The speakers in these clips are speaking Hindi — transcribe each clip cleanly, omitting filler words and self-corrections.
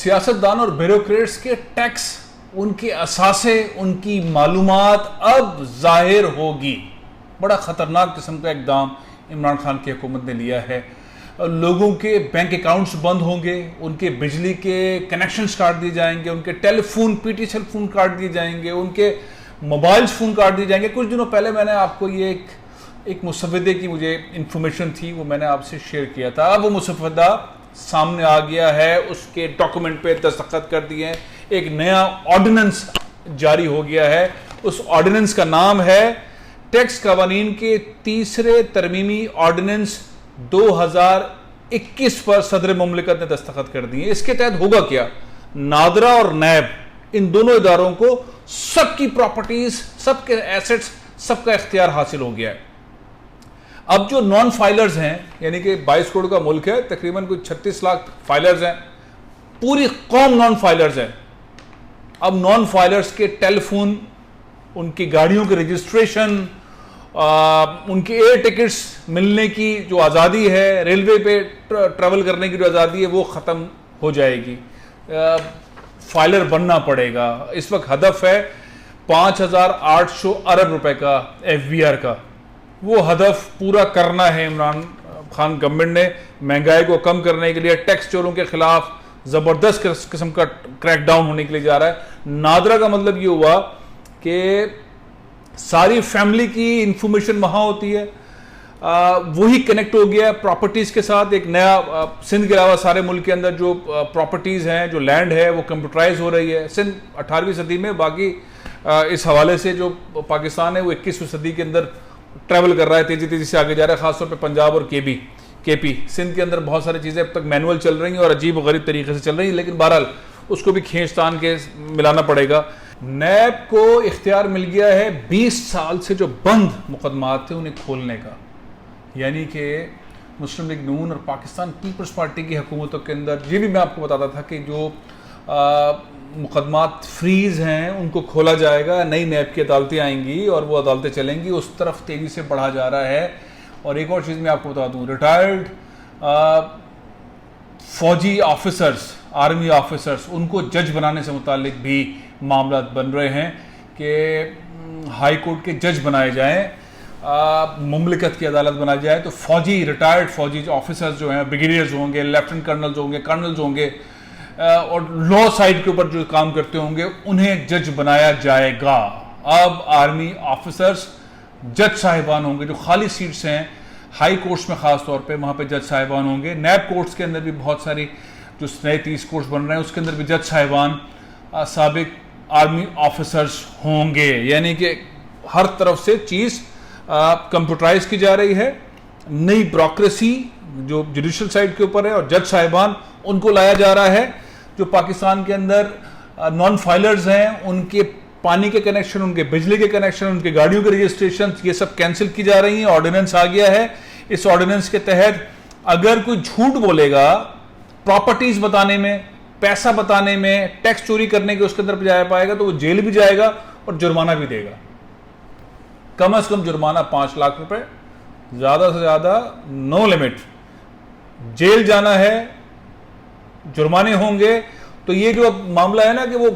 सियासतदान और ब्यूरोक्रेट्स के टैक्स, उनके असासे, उनकी मालूमात अब जाहिर होगी। बड़ा ख़तरनाक किस्म का इक़दाम इमरान खान की हुकूमत ने लिया है। लोगों के बैंक अकाउंट्स बंद होंगे, उनके बिजली के कनेक्शंस काट दिए जाएंगे, उनके टेलीफोन पीटीसीएल फ़ोन काट दिए जाएंगे, उनके मोबाइल्स फ़ोन काट दिए जाएंगे। कुछ दिनों पहले मैंने आपको ये एक मुसव्वदे की मुझे इंफॉर्मेशन थी, वो मैंने आपसे शेयर किया था। अब वो मुसव्वदा सामने आ गया है, उसके डॉक्यूमेंट पे दस्तखत कर दिए हैं, एक नया ऑर्डिनेंस जारी हो गया है। उस ऑर्डिनेंस का नाम है टैक्स कवानीन के तीसरे तरमीमी ऑर्डिनेंस 2021 पर सदर मुमलिकत ने दस्तखत कर दिए। इसके तहत होगा क्या, नादरा और नैब, इन दोनों इदारों को सबकी प्रॉपर्टीज, सबके एसेट्स, सबका इख्तियार हासिल हो गया है। अब जो नॉन फाइलर्स हैं, यानी कि 22 करोड़ का मुल्क है, तकरीबन कुछ 36 लाख फाइलर्स हैं, पूरी कौम नॉन फाइलर्स है। अब नॉन फाइलर्स के टेलीफोन, उनकी गाड़ियों के रजिस्ट्रेशन, उनके एयर टिकट्स मिलने की जो आज़ादी है, रेलवे पे ट्रैवल करने की जो आज़ादी है, वो ख़त्म हो जाएगी। फाइलर बनना पड़ेगा। इस वक्त हदफ है 5,800 अरब रुपए का FBR का। वो हदफ पूरा करना है इमरान खान गवर्नमेंट ने। महंगाई को कम करने के लिए, टैक्स चोरों के खिलाफ ज़बरदस्त किस्म का क्रैकडाउन होने के लिए जा रहा है। नादरा का मतलब ये हुआ कि सारी फैमिली की इंफॉर्मेशन वहाँ होती है, वही कनेक्ट हो गया प्रॉपर्टीज़ के साथ। एक नया सिंध के अलावा सारे मुल्क के अंदर जो प्रॉपर्टीज़ हैं, जो लैंड है, वो कंप्यूटराइज हो रही है। सिंध 18वीं सदी में, बाकी इस हवाले से जो पाकिस्तान है वो 21वीं सदी के अंदर ट्रैवल कर रहा है, तेज़ी से आगे जा रहा है। ख़ासतौर पे पंजाब और केपी सिंध के अंदर बहुत सारी चीज़ें अब तक मैनुअल चल रही हैं और अजीब व गरीब तरीके से चल रही हैं, लेकिन बहरहाल उसको भी खींचतान के मिलाना पड़ेगा। नैब को इख्तियार मिल गया है 20 साल से जो बंद मुकदमात थे उन्हें खोलने का। यानी कि मुस्लिम लीग नून और पाकिस्तान पीपल्स पार्टी की हुकूमतों के अंदर ये भी मैं आपको बताता था कि जो मुकदमात फ्रीज हैं उनको खोला जाएगा, नई नैब की अदालतें आएंगी और वो अदालतें चलेंगी। उस तरफ तेज़ी से बढ़ा जा रहा है। और एक और चीज़ मैं आपको बता दूँ, रिटायर्ड फौजी ऑफिसर्स, आर्मी ऑफिसर्स, उनको जज बनाने से मुतालिक भी मामला बन रहे हैं कि हाई कोर्ट के जज बनाए जाएं, मुमलिकत की अदालत बनाई जाए। तो फौजी, रिटायर्ड फौजी ऑफिसर्स जो हैं, ब्रिगेडियर्स होंगे, लेफ्टिनेंट कर्नल्स होंगे, कर्नल्स होंगे और लॉ साइड के ऊपर जो काम करते होंगे, उन्हें जज बनाया जाएगा। अब आर्मी ऑफिसर्स जज साहिबान होंगे। जो खाली सीट्स हैं हाई कोर्ट्स में ख़ास तौर पे, वहाँ पे जज साहिबान होंगे। नैब कोर्ट्स के अंदर भी बहुत सारी जो नए 30 कोर्ट्स बन रहे हैं, उसके अंदर भी जज साहिबान साबिक आर्मी ऑफिसर्स होंगे। यानी कि हर तरफ से चीज़ कंप्यूटराइज की जा रही है। नई ब्यूरोक्रेसी जो जुडिशल साइड के ऊपर है और जज साहिबान, उनको लाया जा रहा है। जो पाकिस्तान के अंदर नॉन फाइलर्स हैं, उनके पानी के कनेक्शन, उनके बिजली के कनेक्शन, उनके गाड़ियों के रजिस्ट्रेशन, ये सब कैंसिल की जा रही हैं। ऑर्डिनेंस आ गया है। इस ऑर्डिनेंस के तहत अगर कोई झूठ बोलेगा प्रॉपर्टीज बताने में, पैसा बताने में, टैक्स चोरी करने के उसके अंदर जा पाएगा, तो वो जेल भी जाएगा और जुर्माना भी देगा। कम से कम जुर्माना 5 लाख रुपए, ज़्यादा से ज़्यादा नो लिमिट। जेल जाना है, जुर्माने होंगे। तो ये जो मामला है ना कि वो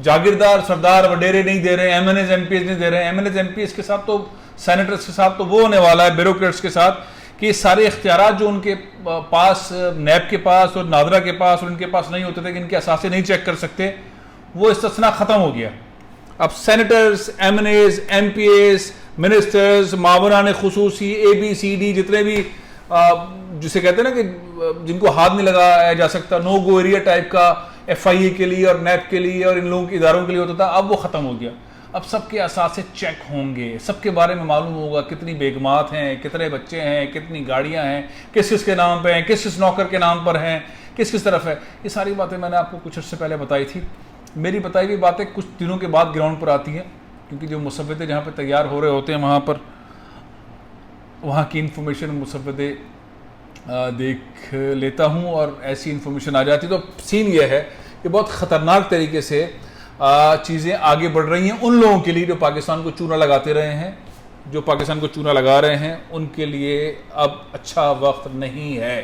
जागीरदार सरदार वडेरे नहीं दे रहे, MNAs MPs नहीं दे रहे। MNAs MPs के साथ तो, सेनेटर्स के साथ तो वो होने वाला है, ब्यूरोक्रेट्स के साथ, कि सारे इख्तियारात जो उनके पास, नैब के पास और नादरा के पास और इनके पास नहीं होते थे कि इनके असासे नहीं चेक कर सकते, वो इस्तिस्ना ख़त्म हो गया। अब सेनेटर्स, MNAs MPs, मिनिस्टर्स, मावरान खुसूसी, ABCD, जितने भी जिसे कहते हैं ना कि जिनको हाथ नहीं लगाया जा सकता, नो गो एरिया टाइप का FIA के लिए और नैब के लिए और इन लोगों के इदारों के लिए होता था, अब वो ख़त्म हो गया। अब सबके असासे चेक होंगे, सबके बारे में मालूम होगा कितनी बेगमात हैं, कितने बच्चे हैं, कितनी गाड़ियां हैं, किस किस के नाम पे हैं, किस किस नौकर के नाम पर हैं, किस किस तरफ है। ये सारी बातें मैंने आपको कुछ अर्से पहले बताई थी। मेरी बताई हुई बातें कुछ दिनों के बाद ग्राउंड पर आती हैं, क्योंकि जो मुसव्वदे जहाँ पर तैयार हो रहे होते हैं वहाँ पर वहाँ की इंफॉर्मेशन मुसव्वदे देख लेता हूँ और ऐसी इंफॉर्मेशन आ जाती। तो सीन ये है कि बहुत ख़तरनाक तरीके से चीज़ें आगे बढ़ रही हैं उन लोगों के लिए जो पाकिस्तान को चूना लगाते रहे हैं, जो पाकिस्तान को चूना लगा रहे हैं, उनके लिए अब अच्छा वक्त नहीं है।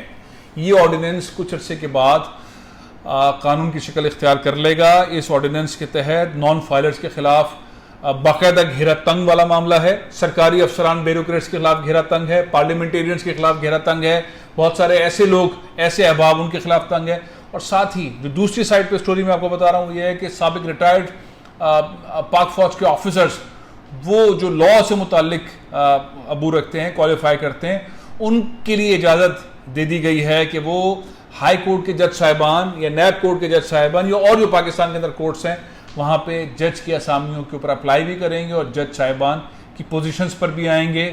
ये ऑर्डिनेंस कुछ अर्से के बाद कानून की शक्ल इख्तियार कर लेगा। इस ऑर्डिनेंस के तहत नॉन फाइलर्स के खिलाफ बाकायदा घेरा तंग वाला मामला है, सरकारी अफसरान ब्यूरोक्रेट्स के खिलाफ घेरा तंग है, पार्लियामेंटेरियंस के खिलाफ घेरा तंग है, बहुत सारे ऐसे लोग, ऐसे अहबाब उनके खिलाफ तंग है। और साथ ही जो दूसरी साइड पे स्टोरी मैं आपको बता रहा हूँ, ये है कि साबिक रिटायर्ड पाक फौज के ऑफिसर्स, वो जो लॉ से मुतालिक अबू रखते हैं, क्वालिफाई करते हैं, उनके लिए इजाज़त दे दी गई है कि वो हाई कोर्ट के जज साहिबान या नैब कोर्ट के जज साहिबान या और जो पाकिस्तान के अंदर कोर्ट्स हैं वहाँ पे जज की असामियों के ऊपर अप्लाई भी करेंगे और जज साहिबान की पोजीशंस पर भी आएंगे।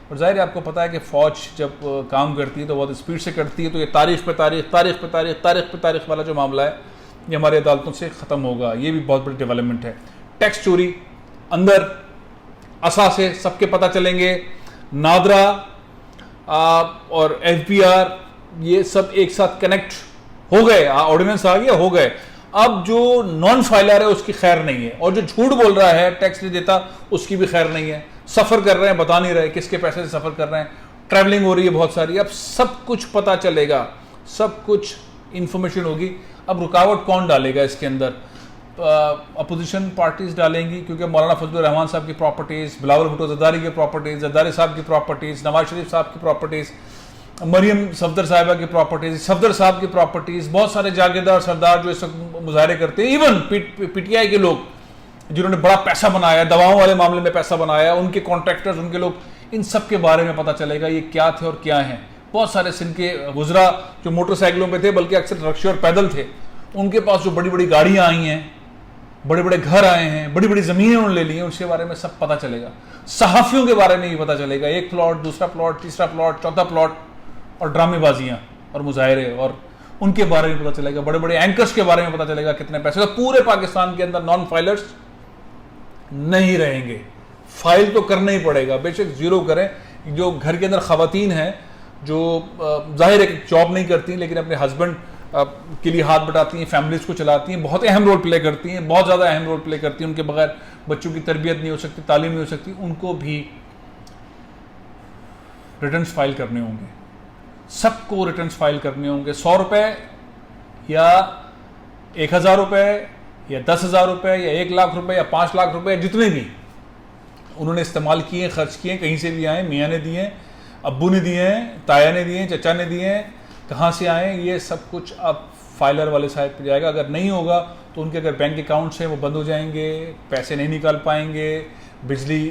और ज़ाहिर है आपको पता है कि फ़ौज जब काम करती है तो बहुत स्पीड से करती है, तो ये तारीख पे तारीख वाला जो मामला है ये हमारी अदालतों से ख़त्म होगा। ये भी बहुत बड़ी डेवलपमेंट है। टैक्स चोरी अंदर असासे सबके पता चलेंगे, नादरा और FBR ये सब एक साथ कनेक्ट हो गए, ऑर्डिनेंस आ गया, हो गए। अब जो नॉन फाइलर है उसकी खैर नहीं है, और जो झूठ बोल रहा है, टैक्स नहीं देता, उसकी भी खैर नहीं है। सफ़र कर रहे हैं, बता नहीं रहे किसके पैसे से सफ़र कर रहे हैं, ट्रैवलिंग हो रही है बहुत सारी, अब सब कुछ पता चलेगा, सब कुछ इंफॉर्मेशन होगी। अब रुकावट कौन डालेगा इसके अंदर? अपोजिशन पार्टीज डालेंगी, क्योंकि मौलाना फजलुर रहमान साहब की प्रॉपर्टीज़, बिलावल भुट्टो ज़रदारी की प्रॉपर्टीज़, ज़रदारी साहब की प्रॉपर्टीज़, नवाज शरीफ साहब की प्रॉपर्टीज़, मरियम सफदर साहिबा की प्रॉपर्टीज़, सफदर साहब की प्रॉपर्टीज़, बहुत सारे जागीरदार सरदार जो इस वक्त मुजाहरे करते हैं, इवन PTI के लोग जिन्होंने बड़ा पैसा बनाया, दवाओं वाले मामले में पैसा बनाया, उनके कॉन्ट्रैक्टर्स, उनके लोग, इन सब के बारे में पता चलेगा ये क्या थे और क्या हैं। बहुत सारे सिंध के गुजरा जो मोटरसाइकिलों पे थे, बल्कि अक्सर रक्शे और पैदल थे, उनके पास जो बड़ी बड़ी गाड़ियाँ आई हैं, बड़े बड़े घर आए हैं, बड़ी बड़ी ज़मीनें उन्होंने ले ली हैं, उसके बारे में सब पता चलेगा। सहाफ़ियों के बारे में भी पता चलेगा, एक प्लॉट, दूसरा प्लॉट, तीसरा प्लॉट, चौथा प्लॉट, और ड्रामेबाजियाँ और मुजाहरे, और उनके बारे में पता चलेगा। बड़े बड़े एंकर्स के बारे में पता चलेगा कितने पैसे। तो पूरे पाकिस्तान के अंदर नॉन फाइलर्स नहीं रहेंगे, फाइल तो करना ही पड़ेगा, बेशक जीरो करें। जो घर के अंदर ख़वातीन हैं जो जाहिर है जॉब नहीं करती लेकिन अपने हस्बैंड के लिए हाथ बटाती हैं, फैमिलीज़ को चलाती हैं, बहुत अहम रोल प्ले करती हैं, बहुत ज़्यादा अहम रोल प्ले करती हैं, उनके बगैर बच्चों की तरबियत नहीं हो सकती, तालीम नहीं हो सकती, उनको भी रिटर्न्स फाइल करने होंगे, सबको रिटर्न्स फाइल करने होंगे। 100 रुपये या 1000 रुपये या 10,000 रुपये या 1 लाख रुपये या 5 लाख रुपये, जितने भी उन्होंने इस्तेमाल किए, खर्च किए, कहीं से भी आए, मियाँ ने दिए, अब्बू ने दिए हैं, ताया ने दिए, चचा ने दिए हैं, कहाँ से आए, ये सब कुछ अब फाइलर वाले साइड पे जाएगा। अगर नहीं होगा तो उनके अगर बैंक अकाउंट्स हैं वो बंद हो जाएंगे, पैसे नहीं निकाल पाएंगे, बिजली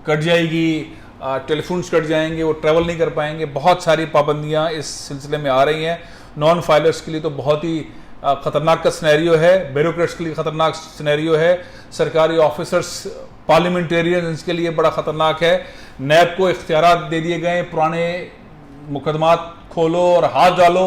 कट जाएगी, टेलीफोन्स कट जाएंगे, वो ट्रैवल नहीं कर पाएंगे। बहुत सारी पाबंदियाँ इस सिलसिले में आ रही हैं। नॉन फाइलर्स के लिए तो बहुत ही ख़तरनाक का सिनेरियो है, ब्यूरोक्रेट्स के लिए ख़तरनाक सिनेरियो है, सरकारी ऑफिसर्स, पार्लियामेंटेरियंस के लिए बड़ा ख़तरनाक है। नैब को इख्तियारात दे दिए गए, पुराने मुकदमात खोलो और हाथ डालो,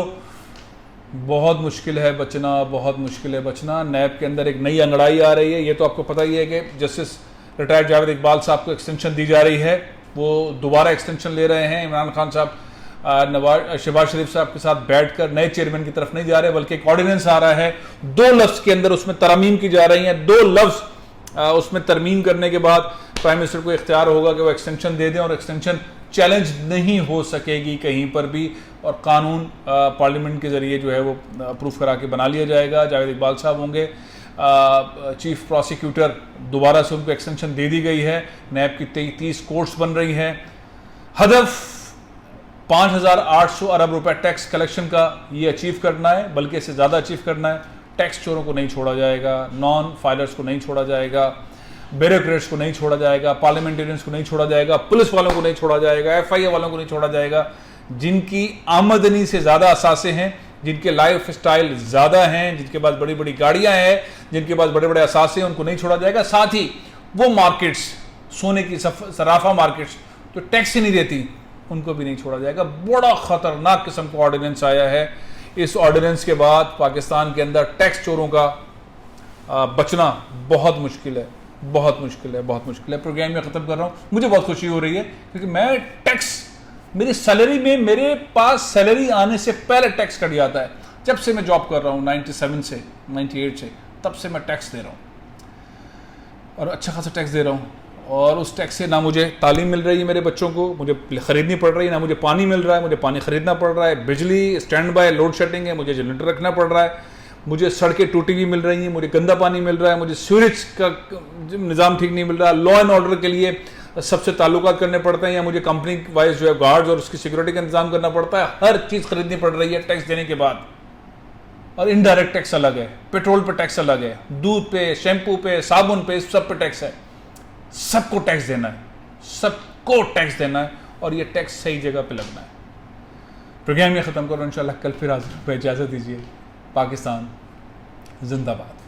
बहुत मुश्किल है बचना, बहुत मुश्किल है बचना। नैब के अंदर एक नई अंगड़ाई आ रही है, ये तो आपको पता ही है कि जस्टिस रिटायर्ड जावेद इकबाल साहब को एक्सटेंशन दी जा रही है, वो दोबारा एक्सटेंशन ले रहे हैं। इमरान खान साहब शहबाज शरीफ साहब के साथ बैठकर नए चेयरमैन की तरफ नहीं जा रहे, बल्कि एक ऑर्डिनेंस आ रहा है, 2 लफ्ज़ के अंदर उसमें तरमीम की जा रही हैं। 2 लफ्ज़ उसमें तरमीम करने के बाद प्राइम मिनिस्टर को इख्तियार होगा कि वो एक्सटेंशन दे दें, और एक्सटेंशन चैलेंज नहीं हो सकेगी कहीं पर भी, और कानून पार्लियामेंट के ज़रिए जो है वो अप्रूव करा के बना लिया जाएगा। जावेद इकबाल साहब होंगे चीफ प्रोसिक्यूटर, दोबारा से उनको एक्सटेंशन दे दी गई है। नैब की 30 कोर्ट्स बन रही हैं। हदफ 5,800 अरब रुपए टैक्स कलेक्शन का ये अचीव करना है, बल्कि इससे ज़्यादा अचीव करना है। टैक्स चोरों को नहीं छोड़ा जाएगा, नॉन फाइलर्स को नहीं छोड़ा जाएगा, ब्यूरोक्रेट्स को नहीं छोड़ा जाएगा, पार्लियामेंटेरियंस को नहीं छोड़ा जाएगा, पुलिस वालों को नहीं छोड़ा जाएगा, FIA वालों को नहीं छोड़ा जाएगा, जिनकी आमदनी से ज़्यादा असासे हैं, जिनके लाइफ स्टाइल ज़्यादा हैं, जिनके पास बड़ी बड़ी गाड़ियाँ हैं, जिनके पास बड़े बड़े असासे हैं, उनको नहीं छोड़ा जाएगा। साथ ही वो मार्केट्स, सोने की सराफा मार्केट्स जो टैक्स ही नहीं देती, उनको भी नहीं छोड़ा जाएगा। बड़ा ख़तरनाक किस्म का ऑर्डिनेंस आया है। इस ऑर्डिनेंस के बाद पाकिस्तान के अंदर टैक्स चोरों का बचना बहुत मुश्किल है, बहुत मुश्किल है, बहुत मुश्किल है। प्रोग्राम में ख़त्म कर रहा हूँ। मुझे बहुत खुशी हो रही है क्योंकि मैं टैक्स, मेरी सैलरी में, मेरे पास सैलरी आने से पहले टैक्स कट जाता है। जब से मैं जॉब कर रहा हूँ 97 से 98 से, तब से मैं टैक्स दे रहा हूँ और अच्छा खासा टैक्स दे रहा हूँ। और उस टैक्स से ना मुझे तालीम मिल रही है मेरे बच्चों को, मुझे ख़रीदनी पड़ रही है, ना मुझे पानी मिल रहा है, मुझे पानी ख़रीदना पड़ रहा है, बिजली स्टैंड बाय लोड शेडिंग है, मुझे जनरेटर रखना पड़ रहा है, मुझे सड़कें टूटी हुई मिल रही हैं, मुझे गंदा पानी मिल रहा है, मुझे सीवरेज का निज़ाम ठीक नहीं मिल रहा, लॉ एंड ऑर्डर के लिए सबसे ताल्लुकात करने पड़ते हैं, या मुझे कंपनी वाइज जो है गार्ड्स और उसकी सिक्योरिटी का इंतजाम करना पड़ता है। हर चीज़ खरीदनी पड़ रही है टैक्स देने के बाद। और इनडायरेक्ट टैक्स अलग है, पेट्रोल पे टैक्स अलग है, दूध पे, शैम्पू पे, साबुन पे, सब पे टैक्स है। सबको टैक्स देना है, सबको टैक्स देना है, और ये टैक्स सही जगह पे लगना है। प्रोग्राम में ख़त्म करो, इंशाल्लाह कल फिर हाजिर। इजाज़त दीजिए। पाकिस्तान जिंदाबाद।